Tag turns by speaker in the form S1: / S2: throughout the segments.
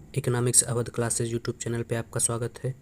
S1: Economics Awadh classes YouTube channel पे आपका स्वागत है।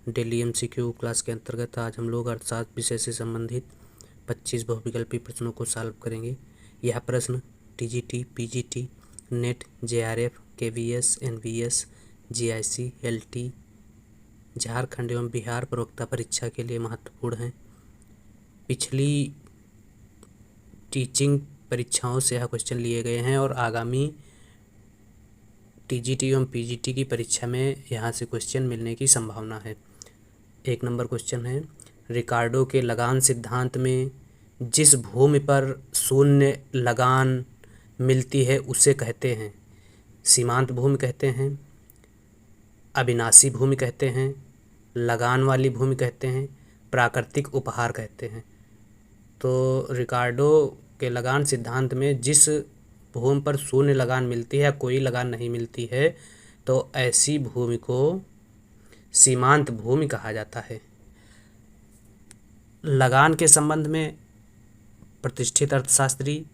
S1: डेली एमसीक्यू क्लास के अंतर्गत आज हम लोग अर्थशास्त्र विषय से संबंधित 25 बहुविकल्पी प्रश्नों को सॉल्व करेंगे। यह प्रश्न TGT, PGT, NET, JRF, KVS, NVS, GIC, LT, Jharkhand एवं बिहार प्रवक्ता परीक्षा के लिए महत्वपूर्ण हैं। पिछली टीचिंग परीक्षाओं से यह क्वेश्चन लिए गए हैं और आगामी टीजीटी एवं पीजीटी की परीक्षा में यहाँ से क्वेश्चन मिलने की संभावना है। 1 नंबर क्वेश्चन है, रिकार्डो के लगान सिद्धांत में जिस भूमि पर शून्य लगान मिलती है उसे कहते हैं सीमांत भूमि कहते हैं, अविनाशी भूमि कहते हैं, लगान वाली भूमि कहते हैं, प्राकृतिक उपहार कहते हैं। तो रिकार्डो के लगान सिद्धांत में जिस भूमि पर शून्य लगान मिलती है या कोई लगान नहीं मिलती है तो ऐसी भूमि को सीमांत भूमि कहा जाता है। लगान के संबंध में प्रतिष्ठित अर्थशास्त्री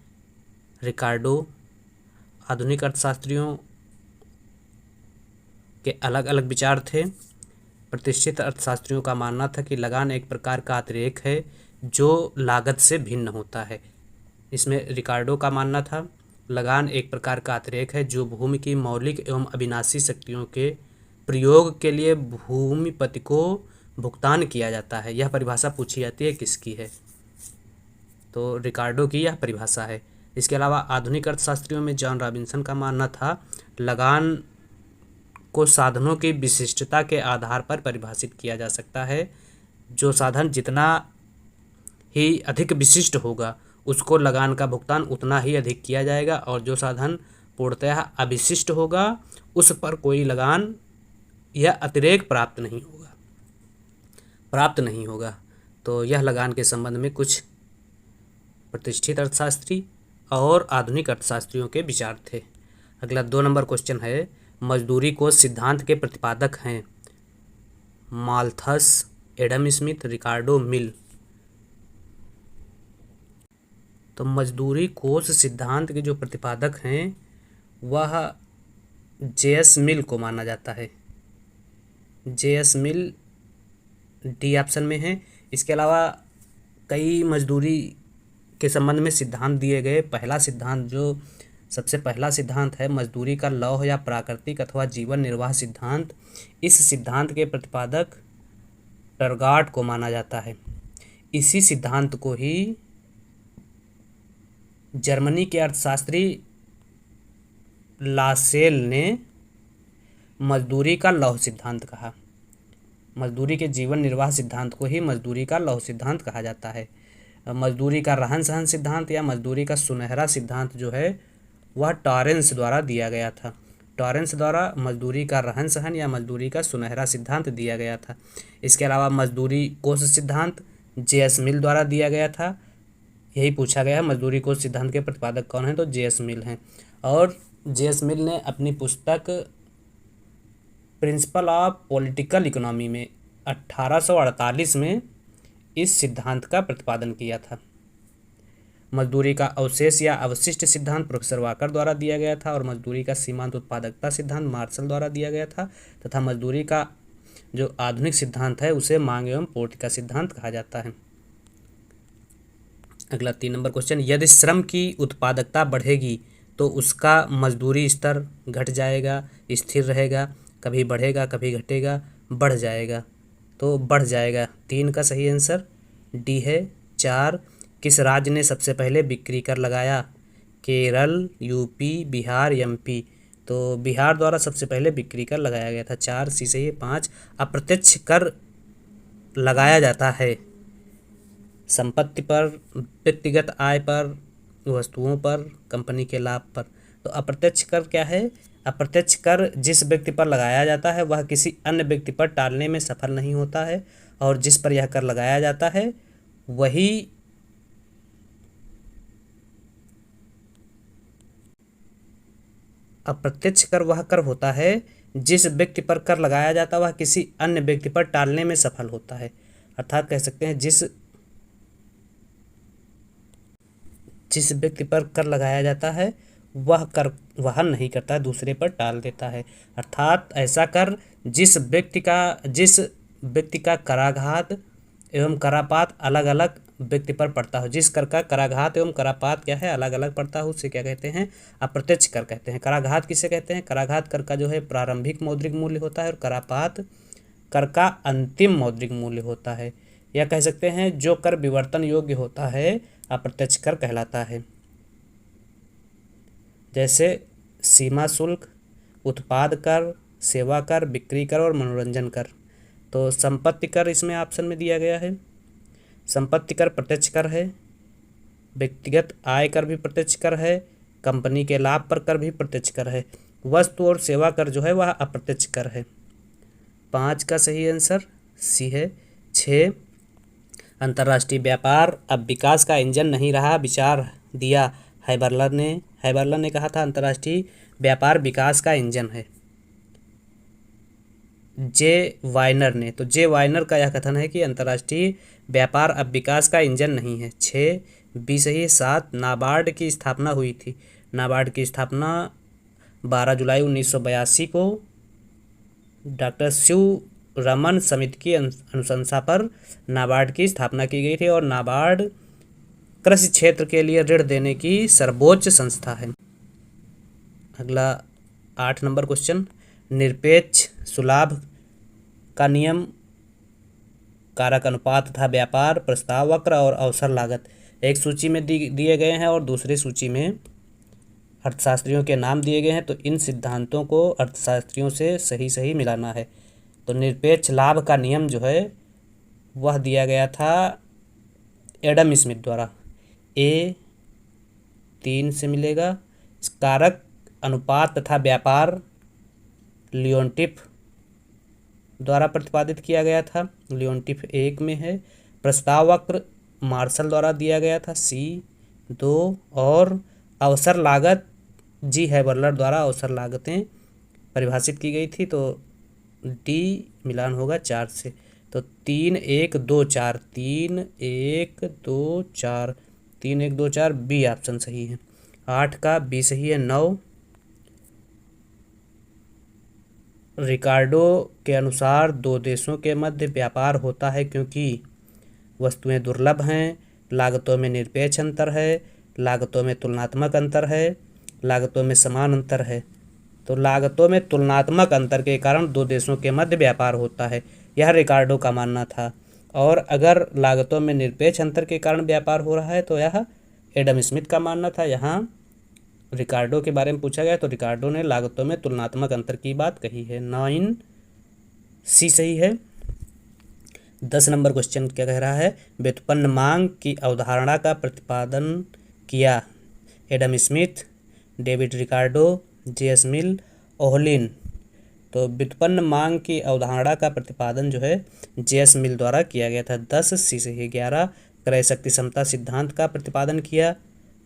S1: रिकार्डो आधुनिक अर्थशास्त्रियों के अलग अलग विचार थे। प्रतिष्ठित अर्थशास्त्रियों का मानना था कि लगान एक प्रकार का अतिरेक है जो लागत से भिन्न होता है। इसमें रिकार्डो का मानना था लगान एक प्रकार का अतिरेक है जो भूमि की मौलिक एवं अविनाशी शक्तियों के प्रयोग के लिए भूमिपति को भुगतान किया जाता है। यह परिभाषा पूछी जाती है किसकी है, तो रिकार्डो की यह परिभाषा है। इसके अलावा आधुनिक अर्थशास्त्रियों में जॉन रॉबिन्सन का मानना था लगान को साधनों की विशिष्टता के आधार पर परिभाषित किया जा सकता है। जो साधन जितना ही अधिक विशिष्ट होगा उसको लगान का भुगतान उतना ही अधिक किया जाएगा और जो साधन पूर्णतः अविशिष्ट होगा उस पर कोई लगान या अतिरेक प्राप्त नहीं होगा। तो यह लगान के संबंध में कुछ प्रतिष्ठित अर्थशास्त्री और आधुनिक अर्थशास्त्रियों के विचार थे। अगला 2 नंबर क्वेश्चन है, मजदूरी कोष सिद्धांत के प्रतिपादक हैं माल्थस, एडम स्मिथ, रिकार्डो, मिल। तो मजदूरी कोष सिद्धांत के जो प्रतिपादक हैं वह जेएस मिल को माना जाता है। जेएस मिल डी ऑप्शन में है। इसके अलावा कई मजदूरी के संबंध में सिद्धांत दिए गए। सबसे पहला सिद्धांत है मजदूरी का लौह या प्राकृतिक अथवा जीवन निर्वाह सिद्धांत। इस सिद्धांत के प्रतिपादक टरगार्ड को माना जाता है। इसी सिद्धांत को ही जर्मनी के अर्थशास्त्री लासेल ने मजदूरी का लौह सिद्धांत कहा। मजदूरी के जीवन निर्वाह सिद्धांत को ही मजदूरी का लौह सिद्धांत कहा जाता है। मजदूरी का रहन सहन सिद्धांत या मजदूरी का सुनहरा सिद्धांत जो है वह टॉरेंस द्वारा दिया गया था। टॉरेंस द्वारा मजदूरी का रहन सहन या मजदूरी का सुनहरा सिद्धांत दिया गया था। इसके अलावा मजदूरी कोष सिद्धांत जेएस मिल द्वारा दिया गया था। यही पूछा गया है मजदूरी कोष सिद्धांत के प्रतिपादक कौन हैं, तो जेएस मिल हैं। और जेएस मिल ने अपनी पुस्तक प्रिंसिपल ऑफ पॉलिटिकल इकोनॉमी में 1848 में इस सिद्धांत का प्रतिपादन किया था। मजदूरी का अवशेष या अवशिष्ट सिद्धांत प्रोफेसर वाकर द्वारा दिया गया था और मजदूरी का सीमांत उत्पादकता सिद्धांत मार्शल द्वारा दिया गया था तथा मजदूरी का जो आधुनिक सिद्धांत है उसे मांग एवं पूर्ति का सिद्धांत कहा जाता है। अगला 3 नंबर क्वेश्चन, यदि श्रम की उत्पादकता बढ़ेगी तो उसका मजदूरी स्तर घट जाएगा, स्थिर रहेगा, कभी बढ़ेगा कभी घटेगा, बढ़ जाएगा। तो बढ़ जाएगा। 3 का सही आंसर डी है। 4, किस राज्य ने सबसे पहले बिक्री कर लगाया? Kerala, UP, Bihar, MP. तो बिहार द्वारा सबसे पहले बिक्री कर लगाया गया था। 4 सी सही है। 5, अप्रत्यक्ष कर लगाया जाता है संपत्ति पर, व्यक्तिगत आय पर, वस्तुओं पर, कंपनी के लाभ पर। तो अप्रत्यक्ष कर क्या है? अप्रत्यक्ष कर जिस व्यक्ति पर लगाया जाता है वह किसी अन्य व्यक्ति पर टालने में सफल नहीं होता है और जिस पर यह कर लगाया जाता है वही अप्रत्यक्ष कर वह कर होता है जिस व्यक्ति पर कर लगाया जाता है वह किसी अन्य व्यक्ति पर टालने में सफल होता है। अर्थात कह सकते हैं जिस व्यक्ति पर कर लगाया जाता है वह कर वहन नहीं करता, दूसरे पर टाल देता है। अर्थात ऐसा कर जिस व्यक्ति का कराघात एवं करापात अलग अलग व्यक्ति पर पड़ता हो। जिस कर का कराघात एवं करापात क्या है, अलग अलग पड़ता हो, उसे क्या कहते हैं, अप्रत्यक्ष कर कहते हैं। कराघात किसे कहते हैं? कराघात कर का जो है प्रारंभिक मौद्रिक मूल्य होता है और करापात कर का अंतिम मौद्रिक मूल्य होता है। या कह सकते हैं जो कर विवर्तन योग्य होता है अप्रत्यक्ष कर कहलाता है। जैसे सीमा शुल्क, उत्पाद कर, सेवा कर, बिक्री कर और मनोरंजन कर। तो संपत्ति कर इसमें ऑप्शन में दिया गया है। संपत्ति कर प्रत्यक्ष कर है, व्यक्तिगत आय कर भी प्रत्यक्ष कर है, कंपनी के लाभ पर कर भी प्रत्यक्ष कर है। वस्तु और सेवा कर जो है वह अप्रत्यक्ष कर है। 5 का सही आंसर सी है। 6, अंतर्राष्ट्रीय व्यापार अब विकास का इंजन नहीं रहा, विचार दिया हैबरलर ने कहा था अंतर्राष्ट्रीय व्यापार विकास का इंजन है। जे वाइनर ने, तो जे वाइनर का यह कथन है कि अंतर्राष्ट्रीय व्यापार अब विकास का इंजन नहीं है। 6 बी सही है। 7, नाबार्ड की स्थापना हुई थी। नाबार्ड की स्थापना 12 जुलाई 1982 को डॉक्टर शिव रमन समिति की अनुशंसा पर नाबार्ड की स्थापना की गई थी और नाबार्ड कृषि क्षेत्र के लिए ऋण देने की सर्वोच्च संस्था है। अगला 8 नंबर क्वेश्चन, निरपेक्ष सुलाभ का नियम, कारक अनुपात तथा व्यापार, प्रस्ताव वक्र और अवसर लागत एक सूची में दिए गए हैं और दूसरी सूची में अर्थशास्त्रियों के नाम दिए गए हैं। तो इन सिद्धांतों को अर्थशास्त्रियों से सही मिलाना है। तो निरपेक्ष लाभ का नियम जो है वह दिया गया था एडम स्मिथ द्वारा। ए 3 से मिलेगा। कारक अनुपात तथा व्यापार लियोनटिफ द्वारा प्रतिपादित किया गया था, लियोनटिफ 1 में है। प्रस्ताव वक्र मार्शल द्वारा दिया गया था, सी 2। और अवसर लागत जी हैबरलर द्वारा अवसर लागतें परिभाषित की गई थी, तो डी मिलान होगा 4 से। तो 3 1 2 4 3 1 2 4 3 1 2 4 बी ऑप्शन सही है। 8 का बी सही है। 9, रिकार्डो के अनुसार दो देशों के मध्य व्यापार होता है क्योंकि वस्तुएं दुर्लभ हैं, लागतों में निरपेक्ष अंतर है, लागतों में तुलनात्मक अंतर है, लागतों में समान अंतर है। तो लागतों में तुलनात्मक अंतर के कारण दो देशों के मध्य व्यापार होता है, यह रिकार्डो का मानना था। और अगर लागतों में निरपेक्ष अंतर के कारण व्यापार हो रहा है तो यह एडम स्मिथ का मानना था। यहाँ रिकार्डो के बारे में पूछा गया तो रिकार्डो ने लागतों में तुलनात्मक अंतर की बात कही है। 9 सी सही है। 10 नंबर क्वेश्चन क्या कह रहा है, व्युत्पन्न मांग की अवधारणा का प्रतिपादन किया Adam Smith, David Ricardo, J S. Mill, Ohlin. तो व्युत्पन्न मांग की अवधारणा का प्रतिपादन जो है जे.एस. मिल द्वारा किया गया था। 10 सी सही है। 11, क्रय शक्ति समता सिद्धांत का प्रतिपादन किया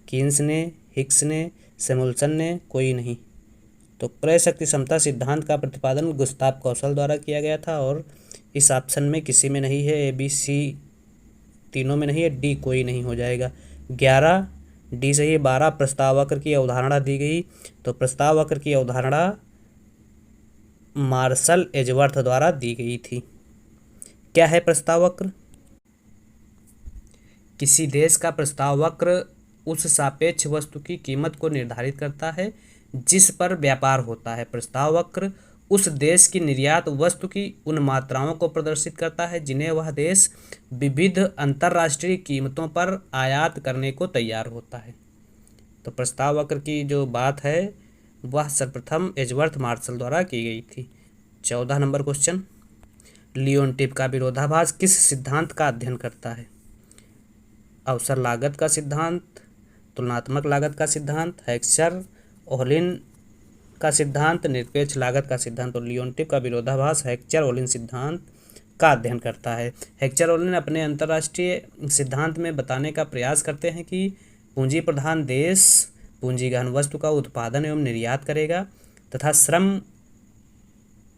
S1: कीन्स ने, हिक्स ने, सैमुअल्सन ने, कोई नहीं। तो क्रय शक्ति समता सिद्धांत का प्रतिपादन गुस्ताव कौशल द्वारा किया गया था और इस ऑप्शन में किसी में नहीं है, ए बी सी तीनों में नहीं है, डी कोई नहीं हो जाएगा। 11 डी सही है। 12, प्रस्ताव वक्र की अवधारणा दी गई। तो प्रस्ताव वक्र की अवधारणा मार्शल एजवर्थ द्वारा दी गई थी। क्या है प्रस्ताव वक्र? किसी देश का प्रस्ताव वक्र उस सापेक्ष वस्तु की कीमत को निर्धारित करता है जिस पर व्यापार होता है। प्रस्ताव वक्र उस देश की निर्यात वस्तु की उन मात्राओं को प्रदर्शित करता है जिन्हें वह देश विविध अंतर्राष्ट्रीय कीमतों पर आयात करने को तैयार होता है। तो प्रस्ताव वक्र की जो बात है वह सर्वप्रथम एजवर्थ मार्शल द्वारा की गई थी। 14 नंबर क्वेश्चन, लियोनटिफ का विरोधाभास किस सिद्धांत का अध्ययन करता है? अवसर लागत का सिद्धांत, तुलनात्मक लागत का सिद्धांत, हेक्सचर ओहलिन का सिद्धांत, निरपेक्ष लागत का सिद्धांत। और लियोनटिफ का विरोधाभास हेक्सचर ओहलिन सिद्धांत का अध्ययन करता है। हेक्सचर ओहलिन अपने अंतर्राष्ट्रीय सिद्धांत में बताने का प्रयास करते हैं कि पूंजी प्रधान देश पूंजी गहन वस्तु का उत्पादन एवं निर्यात करेगा तथा श्रम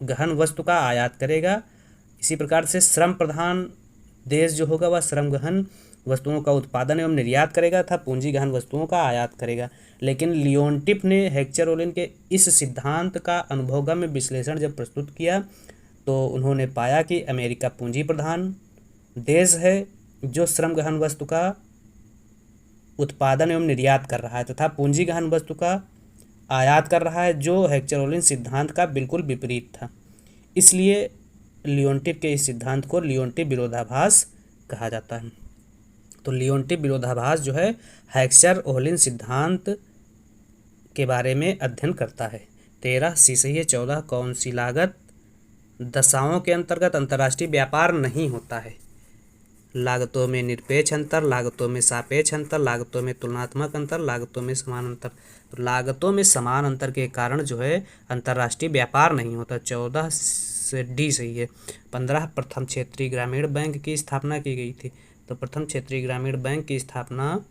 S1: गहन वस्तु का आयात करेगा। इसी प्रकार से श्रम प्रधान देश जो होगा वह श्रम गहन वस्तुओं का उत्पादन एवं निर्यात करेगा तथा पूंजी गहन वस्तुओं का आयात करेगा। लेकिन लियोनटिफ ने हेक्चर-ओलिन के इस सिद्धांत का अनुभवगम्य विश्लेषण जब प्रस्तुत किया तो उन्होंने पाया कि अमेरिका पूंजी प्रधान देश है जो श्रम गहन वस्तु का उत्पादन एवं निर्यात कर रहा है तथा पूंजी गहन वस्तु का आयात कर रहा है, जो हेक्चर-ओलिन सिद्धांत का बिल्कुल विपरीत था। इसलिए लियोनटिफ के इस सिद्धांत को लियोनटिफ विरोधाभास कहा जाता है। तो लियोनटिफ विरोधाभास जो है हेक्चर-ओलिन सिद्धांत के बारे में अध्ययन करता है। 13 सी सही है। 14 कौन सी लागत दशाओं के अंतर्गत अंतर्राष्ट्रीय व्यापार नहीं होता है? लागतों में निरपेक्ष अंतर, लागतों में सापेक्ष अंतर, लागतों में तुलनात्मक अंतर, लागतों में समान अंतर। तो लागतों में समान अंतर के कारण जो है अंतर्राष्ट्रीय व्यापार नहीं होता। 14 से डी सही है। 15 प्रथम क्षेत्रीय ग्रामीण बैंक की स्थापना की गई थी। तो प्रथम क्षेत्रीय ग्रामीण बैंक की स्थापना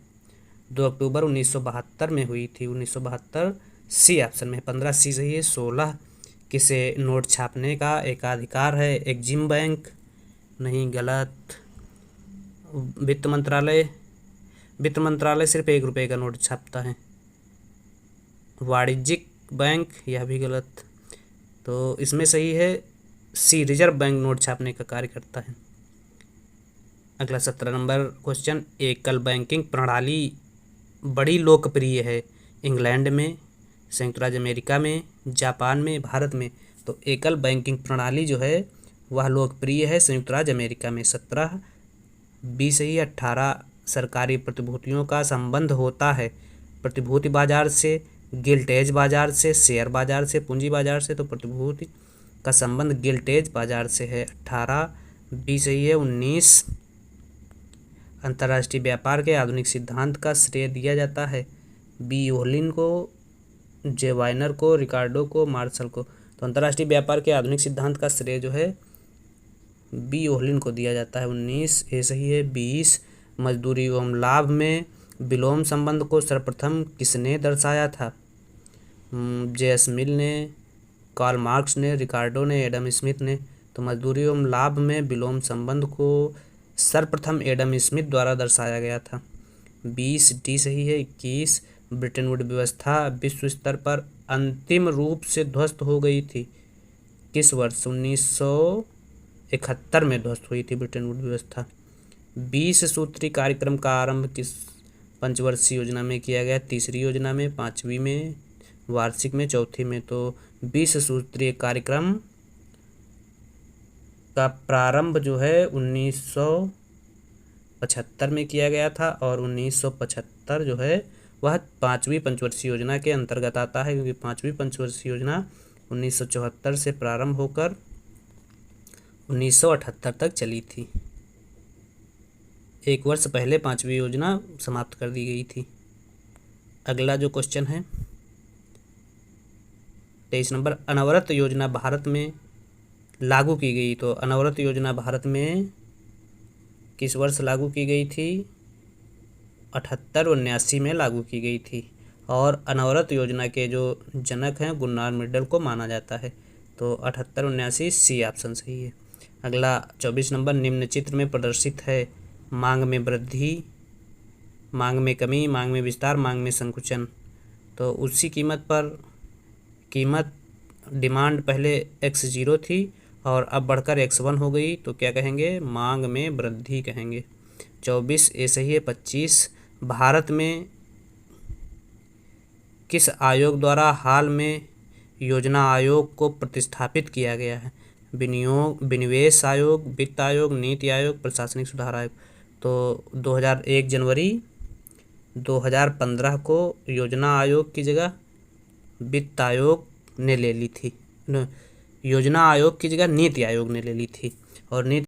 S1: 2 अक्टूबर 1972 में हुई थी। 1972 सी ऑप्शन में। 15 सी सही है। 16 किसे नोट छापने का एकाधिकार है? एग्जिम बैंक नहीं, गलत। वित्त मंत्रालय सिर्फ 1 रुपये का नोट छापता है। वाणिज्यिक बैंक, यह भी गलत। तो इसमें सही है सी, रिजर्व बैंक नोट छापने का कार्य करता है। अगला 17 नंबर क्वेश्चन, एकल बैंकिंग प्रणाली बड़ी लोकप्रिय है इंग्लैंड में, संयुक्त राज्य अमेरिका में, जापान में, भारत में। तो एकल बैंकिंग प्रणाली जो है वह लोकप्रिय है संयुक्त राज्य अमेरिका में। 17 बी सही है। 18 सरकारी प्रतिभूतियों का संबंध होता है प्रतिभूति बाजार से, गिल्टेज बाजार से, शेयर बाजार से, पूंजी बाजार से। तो प्रतिभूति का संबंध गिल्टेज बाजार से है। 18 बी सही है। 19 अंतर्राष्ट्रीय व्यापार के आधुनिक सिद्धांत का श्रेय दिया जाता है बी ओहलिन को, जे वाइनर को, रिकार्डो को, मार्शल को। तो अंतर्राष्ट्रीय व्यापार के आधुनिक सिद्धांत का श्रेय जो है बी ओहलिन को दिया जाता है। 19 ए सही है। 20 मजदूरी एवं लाभ में विलोम संबंध को सर्वप्रथम किसने दर्शाया था? जे.एस. मिल ने, कार्ल मार्क्स ने, रिकार्डो ने, एडम स्मिथ ने। तो मजदूरी एवं लाभ में विलोम संबंध को सर्वप्रथम एडम स्मिथ द्वारा दर्शाया गया था। 20 डी सही है। 21 ब्रिटेन वुड व्यवस्था विश्व स्तर पर अंतिम रूप से ध्वस्त हो गई थी किस वर्ष? 1971 में ध्वस्त हुई थी ब्रिटेन वुड व्यवस्था। 20 सूत्री कार्यक्रम का आरंभ किस पंचवर्षीय योजना में किया गया? तीसरी योजना में, 5वीं में, वार्षिक में, चौथी में। तो 20 सूत्रीय कार्यक्रम का प्रारंभ जो है 1975 में किया गया था और 1975 जो है वह 5वीं पंचवर्षीय योजना के अंतर्गत आता है, क्योंकि 5वीं पंचवर्षीय योजना 1974 से प्रारंभ होकर 1978 तक चली थी। 1 वर्ष पहले 5वीं योजना समाप्त कर दी गई थी। अगला जो क्वेश्चन है 23 नंबर, अनवरत योजना भारत में लागू की गई। तो अनवरत योजना भारत में किस वर्ष लागू की गई थी? 78-79 में लागू की गई थी। और अनवरत योजना के जो जनक हैं गुरनार मित्तल को माना जाता है। तो 78-79 सी ऑप्शन सही है। अगला 24 नंबर, निम्न चित्र में प्रदर्शित है मांग में वृद्धि, मांग में कमी, मांग में विस्तार, मांग में संकुचन। तो उसी कीमत डिमांड पहले x0 थी और अब बढ़कर x1 हो गई, तो क्या कहेंगे? मांग में वृद्धि कहेंगे। 24 ए सही है। 25 भारत में किस आयोग द्वारा हाल में योजना आयोग को प्रतिस्थापित किया गया है? विनिवेश आयोग, वित्त आयोग, नीति आयोग, प्रशासनिक सुधार आयोग। तो 2001 जनवरी 2015 को योजना आयोग की जगह वित्त आयोग ने ले ली थी। योजना आयोग की जगह नीति आयोग ने ले ली थी और नीति